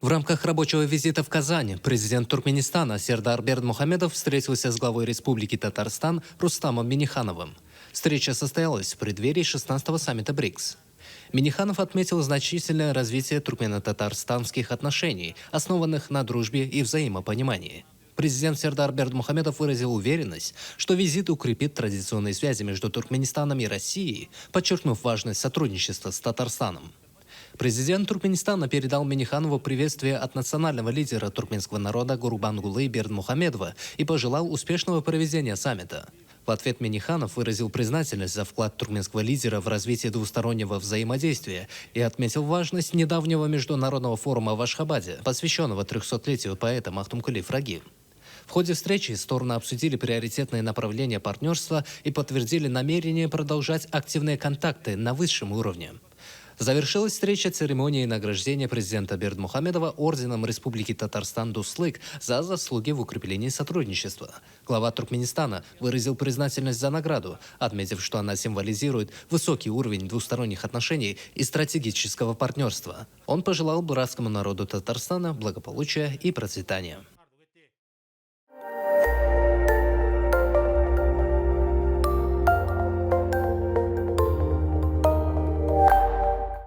В рамках рабочего визита в Казань президент Туркменистана Сердар Бердмухамедов встретился с главой Республики Татарстан Рустамом Миннихановым. Встреча состоялась в преддверии 16-го саммита БРИКС. Минниханов отметил значительное развитие туркмено-татарстанских отношений, основанных на дружбе и взаимопонимании. Президент Сердар Бердмухамедов выразил уверенность, что визит укрепит традиционные связи между Туркменистаном и Россией, подчеркнув важность сотрудничества с Татарстаном. Президент Туркменистана передал Минниханову приветствие от национального лидера туркменского народа Гурбангулы Бердмухамедова и пожелал успешного проведения саммита. В ответ Минниханов выразил признательность за вклад туркменского лидера в развитие двустороннего взаимодействия и отметил важность недавнего международного форума в Ашхабаде, посвященного 300-летию поэта Махтумкули Фраги. В ходе встречи стороны обсудили приоритетные направления партнерства и подтвердили намерение продолжать активные контакты на высшем уровне. Завершилась встреча церемонией награждения президента Бердмухамедова орденом Республики Татарстан Дуслык за заслуги в укреплении сотрудничества. Глава Туркменистана выразил признательность за награду, отметив, что она символизирует высокий уровень двусторонних отношений и стратегического партнерства. Он пожелал братскому народу Татарстана благополучия и процветания.